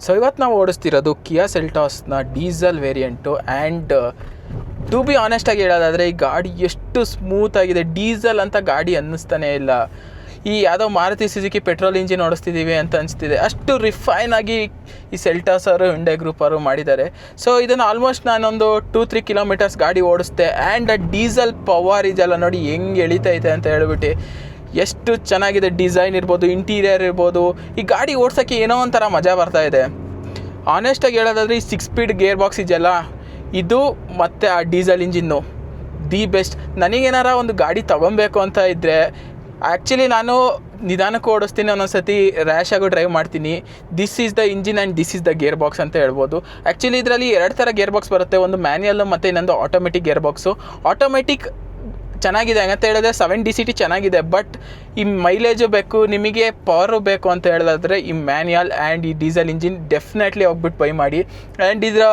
So ಇವತ್ತು ನಾವು ಓಡಿಸ್ತಿರೋದು ಕಿಯಾ ಸೆಲ್ಟಾಸ್ನ diesel variant. And to be ಆನೆಸ್ಟಾಗಿ ಹೇಳೋದಾದರೆ ಈ ಗಾಡಿ ಎಷ್ಟು ಸ್ಮೂತಾಗಿದೆ, ಡೀಸೆಲ್ ಅಂತ ಗಾಡಿ ಅನ್ನಿಸ್ತಾನೇ ಇಲ್ಲ. ಈ ಯಾವುದೋ ಮಾರುತಿ ಸುಜುಕಿ ಪೆಟ್ರೋಲ್ ಇಂಜಿನ್ ಓಡಿಸ್ತಿದ್ದೀವಿ ಅಂತ ಅನಿಸ್ತಿದೆ, ಅಷ್ಟು ರಿಫೈನ್ ಆಗಿ ಈ ಸೆಲ್ಟಾಸ್ ಅವರು ಹ್ಯುಂಡೈ ಗ್ರೂಪ್ ಅವರು ಮಾಡಿದ್ದಾರೆ. ಸೊ ಇದನ್ನು ಆಲ್ಮೋಸ್ಟ್ ನಾನೊಂದು 2-3 ಕಿಲೋಮೀಟರ್ಸ್ ಗಾಡಿ ಓಡಿಸ್ದೆ. ಆ್ಯಂಡ್ ಆ ಡೀಸೆಲ್ ಪವರ್ ಇದೆಲ್ಲ ನೋಡಿ ಹೆಂಗೆ ಎಳಿತೈತೆ ಅಂತ ಹೇಳ್ಬಿಟ್ಟು, ಎಷ್ಟು ಚೆನ್ನಾಗಿದೆ. ಡಿಸೈನ್ ಇರ್ಬೋದು, ಇಂಟೀರಿಯರ್ ಇರ್ಬೋದು, ಈ ಗಾಡಿ ಓಡ್ಸೋಕ್ಕೆ ಏನೋ ಒಂಥರ ಮಜಾ ಬರ್ತಾಯಿದೆ. ಆನೆಸ್ಟಾಗಿ ಹೇಳೋದಾದರೆ ಈ 6 ಸ್ಪೀಡ್ ಗೇರ್ ಬಾಕ್ಸ್ ಇದೆಯಲ್ಲ, ಇದು ಮತ್ತು ಆ ಡೀಸೆಲ್ ಇಂಜಿನ್ನು ದಿ ಬೆಸ್ಟ್. ನನಗೇನಾರ ಒಂದು ಗಾಡಿ ತೊಗೊಬೇಕು ಅಂತ ಇದ್ದರೆ ಆ್ಯಕ್ಚುಲಿ ನಾನು ನಿಧಾನಕ್ಕೆ ಓಡಿಸ್ತೀನಿ, ಒಂದೊಂದು ಸತಿ ರ್ಯಾಶ್ ಆಗೋ ಡ್ರೈವ್ ಮಾಡ್ತೀನಿ. This is the engine and this is the gear box ಅಂತ ಹೇಳ್ಬೋದು. ಆ್ಯಕ್ಚುಲಿ ಇದರಲ್ಲಿ 2 ಥರ ಗೇರ್ ಬಾಕ್ಸ್ ಬರುತ್ತೆ, ಒಂದು ಮ್ಯಾನ್ಯಲ್ಲು ಮತ್ತು ಇನ್ನೊಂದು ಆಟೋಮೆಟಿಕ್ ಗೇರ್ ಬಾಕ್ಸು. ಆಟೋಮೆಟಿಕ್ ಚೆನ್ನಾಗಿದೆ ಅಂತ ಹೇಳಿದ್ರೆ 7 DCT ಚೆನ್ನಾಗಿದೆ, ಬಟ್ ಈ ಮೈಲೇಜು ಬೇಕು, ನಿಮಗೆ ಪವರು ಬೇಕು ಅಂತ ಹೇಳಿದ್ರೆ ಈ ಮ್ಯಾನ್ಯಲ್ ಆ್ಯಂಡ್ ಈ ಡೀಸೆಲ್ ಇಂಜಿನ್ ಡೆಫಿನೆಟ್ಲಿ ಹೋಗ್ಬಿಟ್ಟು ಬೈ ಮಾಡಿ. ಆ್ಯಂಡ್ ಇದರ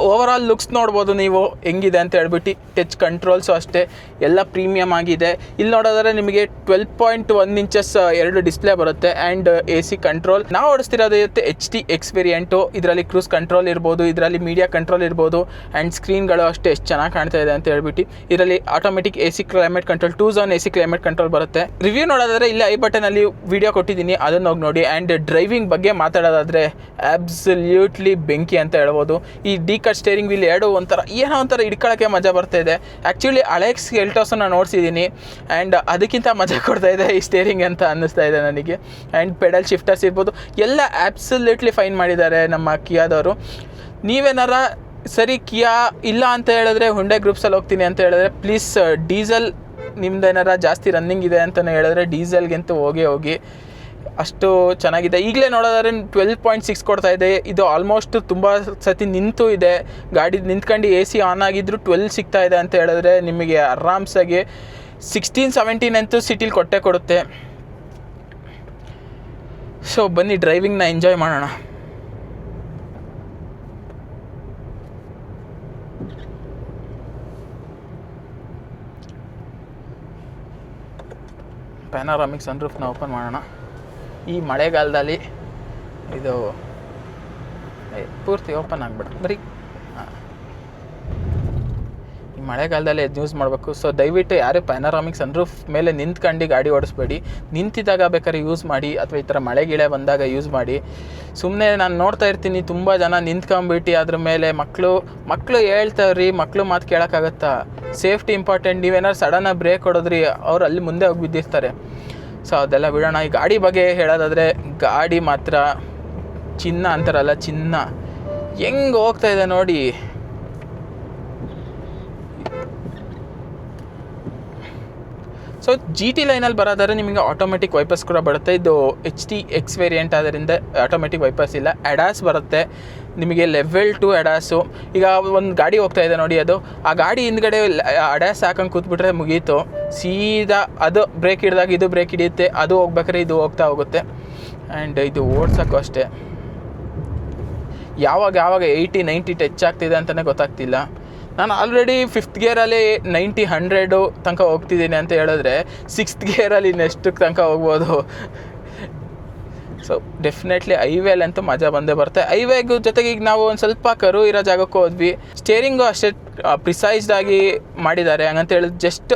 ಓವರಾಲ್ ಲುಕ್ಸ್ ನೋಡ್ಬೋದು ನೀವು ಹೆಂಗಿದೆ ಅಂತ ಹೇಳ್ಬಿಟ್ಟು. ಟಚ್ ಕಂಟ್ರೋಲ್ಸು ಅಷ್ಟೇ ಎಲ್ಲ ಪ್ರೀಮಿಯಮ್ ಆಗಿದೆ. ಇಲ್ಲಿ ನೋಡೋದಾದ್ರೆ ನಿಮಗೆ 12.1 ಇಂಚಸ್ 2 ಡಿಸ್ಪ್ಲೇ ಬರುತ್ತೆ ಆ್ಯಂಡ್ AC ಕಂಟ್ರೋಲ್. ನಾವು ಓಡಿಸ್ತಿರೋದು ಇರುತ್ತೆ HTX ವೇರಿಯಂಟು. ಇದರಲ್ಲಿ ಕ್ರೂಸ್ ಕಂಟ್ರೋಲ್ ಇರ್ಬೋದು, ಇದರಲ್ಲಿ ಮೀಡಿಯಾ ಕಂಟ್ರೋಲ್ ಇರ್ಬೋದು, ಆ್ಯಂಡ್ ಸ್ಕ್ರೀನ್ಗಳು ಅಷ್ಟೇ ಎಷ್ಟು ಚೆನ್ನಾಗಿ ಕಾಣ್ತಾ ಇದೆ ಅಂತ ಹೇಳ್ಬಿಟ್ಟು. ಇದರಲ್ಲಿ automatic AC climate control, 2 zone AC climate control ಬರುತ್ತೆ. ರಿವ್ಯೂ ನೋಡೋದಾದ್ರೆ ಇಲ್ಲಿ ಐ ಬಟನಲ್ಲಿ ವಿಡಿಯೋ ಕೊಟ್ಟಿದ್ದೀನಿ, ಅದನ್ನು ಹೋಗಿ ನೋಡಿ. ಆ್ಯಂಡ್ ಡ್ರೈವಿಂಗ್ ಬಗ್ಗೆ ಮಾತಾಡೋದಾದರೆ ಅಬ್ಸಲ್ಯೂಟ್ಲಿ ಬೆಂಕಿ ಅಂತ ಹೇಳ್ಬೋದು. ಈ ಸ್ಟೇರಿಂಗ್ ವೀಲ್ ಎರಡು ಏನೋ ಒಂಥರ ಹಿಡ್ಕೊಳ್ಳೋಕ್ಕೆ ಮಜಾ ಬರ್ತಾಯಿದೆ. ಆ್ಯಕ್ಚುಲಿ ಹಳೆ ಸೆಲ್ಟಾಸನ್ನು ನೋಡ್ಸಿದ್ದೀನಿ ಆ್ಯಂಡ್ ಅದಕ್ಕಿಂತ ಮಜಾ ಕೊಡ್ತಾ ಇದೆ ಈ ಸ್ಟೇರಿಂಗ್ ಅಂತ ಅನ್ನಿಸ್ತಾ ಇದೆ ನನಗೆ. ಆ್ಯಂಡ್ ಪೆಡಲ್ ಶಿಫ್ಟರ್ಸ್ ಇರ್ಬೋದು, ಎಲ್ಲ ಆ್ಯಬ್ಸಲ್ಯೂಟ್ಲಿ ಫೈನ್ ಮಾಡಿದ್ದಾರೆ ನಮ್ಮ ಕಿಯಾದವರು. ನೀವೇನಾರ ಸರಿ ಕಿಯಾ ಇಲ್ಲ ಅಂತ ಹೇಳಿದ್ರೆ ಹ್ಯುಂಡೈ ಗ್ರೂಪ್ಸಲ್ಲಿ ಹೋಗ್ತೀನಿ ಅಂತ ಹೇಳಿದ್ರೆ ಪ್ಲೀಸ್ ಡೀಸೆಲ್ ನಿಮ್ದೇನಾರ ಜಾಸ್ತಿ ರನ್ನಿಂಗ್ ಇದೆ ಅಂತಲೇ ಹೇಳಿದ್ರೆ ಡೀಸೆಲ್ಗೆಂತೂ ಹೋಗಿ ಅಷ್ಟು ಚೆನ್ನಾಗಿದೆ. ಈಗಲೇ ನೋಡೋದಾದ್ರೆ 12.6 ಕೊಡ್ತಾ ಇದೆ. ಇದು ಆಲ್ಮೋಸ್ಟ್ ತುಂಬ ಸತಿ ನಿಂತು ಇದೆ, ಗಾಡಿ ನಿಂತ್ಕೊಂಡು AC ಆನ್ ಆಗಿದ್ರು 12 ಸಿಗ್ತಾ ಇದೆ ಅಂತ ಹೇಳಿದ್ರೆ ನಿಮಗೆ ಆರಾಮ್ಸಾಗಿ 16-17 ಅಂತೂ ಸಿಟಿಲಿ ಕೊಡುತ್ತೆ. ಸೊ ಬನ್ನಿ ಡ್ರೈವಿಂಗ್ನ ಎಂಜಾಯ್ ಮಾಡೋಣ. ಪ್ಯಾನೋರಾಮಿಕ್ ಸನ್ರೂಫ್ನ ಓಪನ್ ಮಾಡೋಣ. ಈ ಮಳೆಗಾಲದಲ್ಲಿ ಇದು ಪೂರ್ತಿ ಓಪನ್ ಆಗಿಬಿಟ್ಟು ಬರೀ ಈ ಮಳೆಗಾಲದಲ್ಲಿ ಇದು ಯೂಸ್ ಮಾಡಬೇಕು. ಸೊ ದಯವಿಟ್ಟು ಯಾರು ಪ್ಯಾನೋರಾಮಿಕ್ ಸನ್ರೂಫ್ ಮೇಲೆ ನಿಂತ್ಕೊಂಡು ಗಾಡಿ ಓಡಿಸ್ಬೇಡಿ. ನಿಂತಿದ್ದಾಗ ಬೇಕಾದ್ರೆ ಯೂಸ್ ಮಾಡಿ, ಅಥವಾ ಈ ಥರ ಮಳೆ ಗಿಳೆ ಬಂದಾಗ ಯೂಸ್ ಮಾಡಿ. ಸುಮ್ಮನೆ ನಾನು ನೋಡ್ತಾ ಇರ್ತೀನಿ ತುಂಬ ಜನ ನಿಂತ್ಕೊಂಬಿಟ್ಟು ಅದ್ರ ಮೇಲೆ ಮಕ್ಕಳು ಹೇಳ್ತಾವ್ರಿ, ಮಕ್ಕಳು ಮಾತು ಕೇಳೋಕ್ಕಾಗತ್ತಾ? Safety important. ನೀವೇನಾದ್ರು ಸಡನ್ನಾಗಿ ಬ್ರೇಕ್ ಹೊಡೋದ್ರಿ ಅವ್ರು ಅಲ್ಲಿ ಮುಂದೆ ಹೋಗಿ ಬಿದ್ದಿರ್ತಾರೆ. ಸೊ ಅದೆಲ್ಲ ಬಿಡೋಣ. ಈ ಗಾಡಿ ಬಗ್ಗೆ ಹೇಳೋದಾದರೆ ಗಾಡಿ ಮಾತ್ರ ಚಿನ್ನ ಅಂತಾರಲ್ಲ, ಚಿನ್ನ ಹೆಂಗೆ ಹೋಗ್ತಾ ಇದೆ ನೋಡಿ. ಸೊ GT ಲೈನಲ್ಲಿ ಬರೋದಾದ್ರೆ ನಿಮಗೆ ಆಟೋಮೆಟಿಕ್ ವೈಪರ್ಸ್ ಕೂಡ ಬರುತ್ತೆ. ಇದು HTX ವೇರಿಯಂಟ್ ಆದ್ದರಿಂದ ಆಟೋಮೆಟಿಕ್ ವೈಪರ್ಸ್ ಇಲ್ಲ. ಅಡಾಸ್ ಬರುತ್ತೆ ನಿಮಗೆ, ಲೆವೆಲ್ 2 ಅಡಾಸು. ಈಗ ಒಂದು ಗಾಡಿ ಹೋಗ್ತಾ ಇದೆ ನೋಡಿ, ಅದು ಆ ಗಾಡಿ ಹಿಂದ್ಗಡೆ ಅಡಾಸ್ ಹಾಕೊಂಡು ಕೂತ್ಬಿಟ್ರೆ ಮುಗೀತು, ಸೀದಾ ಅದು ಬ್ರೇಕ್ ಹಿಡಿದಾಗ ಇದು ಬ್ರೇಕ್ ಹಿಡಿಯುತ್ತೆ, ಅದು ಹೋಗ್ಬೇಕಾದ್ರೆ ಇದು ಹೋಗ್ತಾ ಹೋಗುತ್ತೆ. ಆ್ಯಂಡ್ ಇದು ಓಡ್ಸೋಕ್ಕೂ ಅಷ್ಟೇ ಯಾವಾಗ 80-90 ಟಚ್ ಆಗ್ತಿದೆ ಅಂತಲೇ ಗೊತ್ತಾಗ್ತಿಲ್ಲ. ನಾನು ಆಲ್ರೆಡಿ 5th ಗೇರಲ್ಲಿ 90-100 ತನಕ ಹೋಗ್ತಿದ್ದೀನಿ ಅಂತ ಹೇಳಿದ್ರೆ 6th ಗೇರಲ್ಲಿ ಇನ್ನೆಷ್ಟಕ್ಕೆ ತನಕ ಹೋಗ್ಬೋದು. ಸೊ ಡೆಫಿನೆಟ್ಲಿ ಹೈವೇಲಂತೂ ಮಜಾ ಬಂದೇ ಬರುತ್ತೆ. ಹೈವೇಗೂ ಜೊತೆಗೆ ಈಗ ನಾವು ಒಂದು ಸ್ವಲ್ಪ ಕರು ಇರೋ ಜಾಗಕ್ಕೆ ಹೋದ್ವಿ, ಸ್ಟೇರಿಂಗು ಅಷ್ಟೇ ಪ್ರಿಸೈಸ್ಡ್ ಆಗಿ ಮಾಡಿದ್ದಾರೆ. ಹಂಗಂತ ಹೇಳಿದ್ರೆ ಜಸ್ಟ್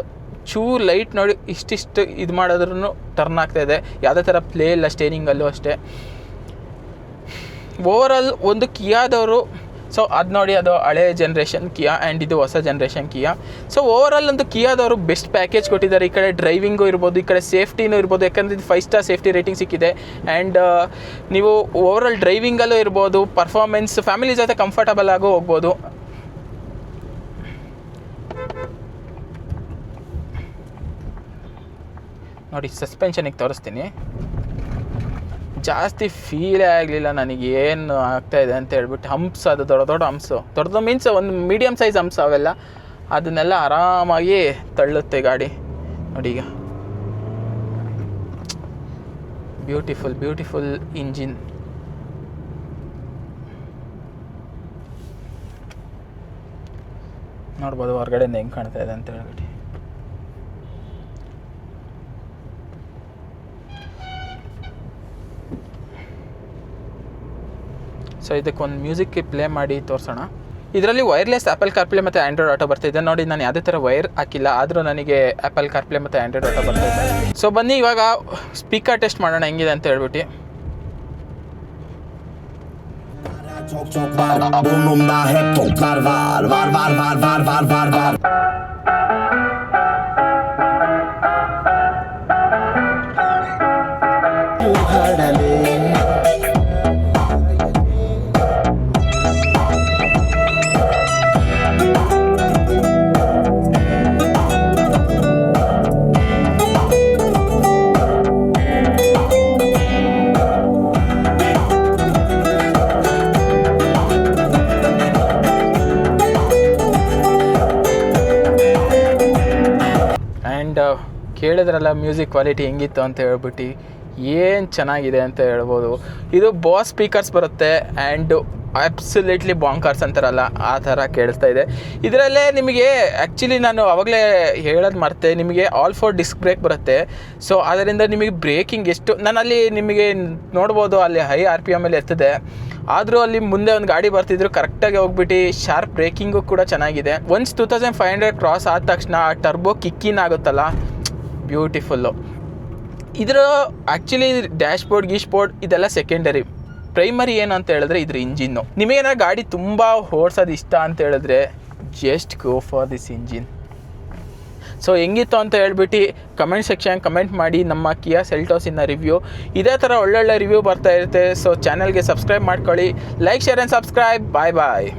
ಲೈಟ್ ನೋಡಿ ಇಷ್ಟಿಷ್ಟು ಇದು ಮಾಡಿದ್ರೂ ಟರ್ನ್ ಆಗ್ತಾಯಿದೆ, ಯಾವುದೇ ಥರ ಪ್ಲೇ ಇಲ್ಲ ಸ್ಟೇರಿಂಗಲ್ಲೂ ಅಷ್ಟೇ. ಓವರಾಲ್ ಒಂದು ಕಿಯಾದವರು, ಸೊ ಅದು ನೋಡಿ, ಅದು ಹಳೆ ಜನ್ರೇಷನ್ ಕಿಯಾ ಆ್ಯಂಡ್ ಇದು ಹೊಸ ಜನ್ರೇಷನ್ ಕಿಯಾ. ಸೊ ಓವರಾಲ್ ಒಂದು ಕಿಯಾದವರು ಬೆಸ್ಟ್ ಪ್ಯಾಕೇಜ್ ಕೊಟ್ಟಿದ್ದಾರೆ. ಈ ಕಡೆ ಡ್ರೈವಿಂಗು ಇರ್ಬೋದು, ಈ ಕಡೆ ಸೇಫ್ಟಿನೂ ಇರ್ಬೋದು, ಯಾಕಂದರೆ ಇದು 5 ಸ್ಟಾರ್ ಸೇಫ್ಟಿ ರೇಟಿಂಗ್ ಸಿಕ್ಕಿದೆ. ಆ್ಯಂಡ್ ನೀವು ಓವರಾಲ್ ಡ್ರೈವಿಂಗಲ್ಲೂ ಇರ್ಬೋದು, ಪರ್ಫಾರ್ಮೆನ್ಸ್, ಫ್ಯಾಮಿಲಿ ಜೊತೆ ಕಂಫರ್ಟಬಲ್ ಆಗು ಹೋಗ್ಬೋದು. ನೋಡಿ ಸಸ್ಪೆನ್ಷನಿಗೆ ತೋರಿಸ್ತೀನಿ. ಜಾಸ್ತಿ ಫೀಲೇ ಆಗಲಿಲ್ಲ ನನಗೆ ಏನು ಆಗ್ತಾಯಿದೆ ಅಂತ ಹೇಳ್ಬಿಟ್ಟು. ಹಂಪ್ಸ್, ಅದು ದೊಡ್ಡ ಹಂಪ್ಸು, ದೊಡ್ಡದು ಮೀನ್ಸ್ ಒಂದು ಮೀಡಿಯಮ್ ಸೈಜ್ ಹಂಪ್ಸ್ ಅವೆಲ್ಲ, ಅದನ್ನೆಲ್ಲ ಆರಾಮಾಗಿ ತಳ್ಳುತ್ತೆ ಗಾಡಿ ನೋಡಿ. ಈಗ ಬ್ಯೂಟಿಫುಲ್ ಇಂಜಿನ್. ನೋಡ್ಬೋದು ಹೊರಗಡೆಯಿಂದ ಹೆಂಗೆ ಕಾಣ್ತಾ ಇದೆ ಅಂತ ಹೇಳ್ಬಿಟ್ಟು. ಸೊ ಇದಕ್ಕೊಂದು ಮ್ಯೂಸಿಕ್ ಪ್ಲೇ ಮಾಡಿ ತೋರಿಸೋಣ. ಇದರಲ್ಲಿ ವೈರ್ಲೆಸ್ ಆ್ಯಪಲ್ ಕಾರ್ಪ್ಲೇ ಮತ್ತು ಆ್ಯಂಡ್ರಾಯ್ಡ್ ಆಟೋ ಬರ್ತಾಯಿದೆ ನೋಡಿ. ನಾನು ಯಾವುದೇ ಥರ ವೈರ್ ಹಾಕಿಲ್ಲ, ಆದರೂ ನನಗೆ ಆ್ಯಪಲ್ ಕಾರ್ಪ್ಲೇ ಮತ್ತು ಆ್ಯಂಡ್ರಾಯ್ಡ್ ಆಟೋ ಬರ್ತಾಯಿದೆ. ಸೊ ಬನ್ನಿ ಇವಾಗ ಸ್ಪೀಕರ್ ಟೆಸ್ಟ್ ಮಾಡೋಣ ಹೆಂಗಿದೆ ಅಂತ ಹೇಳ್ಬಿಟ್ಟು. ಆ್ಯಂಡ್ ಕೇಳಿದ್ರಲ್ಲ ಮ್ಯೂಸಿಕ್ ಕ್ವಾಲಿಟಿ ಹೆಂಗಿತ್ತು ಅಂತ ಹೇಳ್ಬಿಟ್ಟು, ಏನು ಚೆನ್ನಾಗಿದೆ ಅಂತ ಹೇಳ್ಬೋದು. ಇದು ಬಾಸ್ ಸ್ಪೀಕರ್ಸ್ ಬರುತ್ತೆ ಆ್ಯಂಡ್ ಅಬ್ಸಲ್ಯೂಟ್ಲಿ ಬಾಂಕರ್ಸ್ ಅಂತಾರಲ್ಲ ಆ ಥರ ಕೇಳಿಸ್ತಾ ಇದೆ. ಇದರಲ್ಲೇ ನಿಮಗೆ ಆ್ಯಕ್ಚುಲಿ ನಾನು ಆವಾಗಲೇ ಹೇಳೋದು ಮರ್ತೆ, ನಿಮಗೆ ಆಲ್ 4 ಡಿಸ್ಕ್ ಬ್ರೇಕ್ ಬರುತ್ತೆ. ಸೊ ಅದರಿಂದ ನಿಮಗೆ ಬ್ರೇಕಿಂಗ್ ಎಷ್ಟು ನಾನಲ್ಲಿ ನಿಮಗೆ ನೋಡ್ಬೋದು, ಅಲ್ಲಿ ಹೈ RPM ಅಲ್ಲಿ ಎತ್ತದೆ. ಆದರೂ ಅಲ್ಲಿ ಮುಂದೆ ಒಂದು ಗಾಡಿ ಬರ್ತಿದ್ರು ಕರೆಕ್ಟಾಗಿ ಹೋಗ್ಬಿಟ್ಟು ಶಾರ್ಪ್ ಬ್ರೇಕಿಂಗು ಕೂಡ ಚೆನ್ನಾಗಿದೆ. ಒನ್ಸ್ 2500 ಕ್ರಾಸ್ ಆದ ತಕ್ಷಣ ಟರ್ಬೋ ಕಿಕ್ಕಿನ್ ಆಗುತ್ತಲ್ಲ, ಬ್ಯೂಟಿಫುಲ್ಲು. ಇದರ ಆ್ಯಕ್ಚುಲಿ ಡ್ಯಾಶ್ಬೋರ್ಡ್ ಗೀಶ್ಬೋರ್ಡ್ ಇದೆಲ್ಲ ಸೆಕೆಂಡರಿ. ಪ್ರೈಮರಿ ಏನು ಅಂತ ಹೇಳಿದ್ರೆ ಇದ್ರ ಇಂಜಿನ್ನು. ನಿಮಗೇನಾದ್ರು ಗಾಡಿ ತುಂಬ ಓಡಿಸೋದು ಇಷ್ಟ ಅಂತ ಹೇಳಿದ್ರೆ just go for this engine. So ಹೆಂಗಿತ್ತು ಅಂತ ಹೇಳ್ಬಿಟ್ಟು ಕಮೆಂಟ್ ಸೆಕ್ಷನ್ ಕಮೆಂಟ್ ಮಾಡಿ. ನಮ್ಮ ಕಿಯಾ ಸೆಲ್ಟೋಸಿನ ರಿವ್ಯೂ ಇದೇ ಥರ ಒಳ್ಳೊಳ್ಳೆ ರಿವ್ಯೂ ಬರ್ತಾ ಇರುತ್ತೆ. ಸೊ ಚಾನಲ್ಗೆ ಸಬ್ಸ್ಕ್ರೈಬ್ ಮಾಡ್ಕೊಳ್ಳಿ. Like, share and subscribe. Bye bye.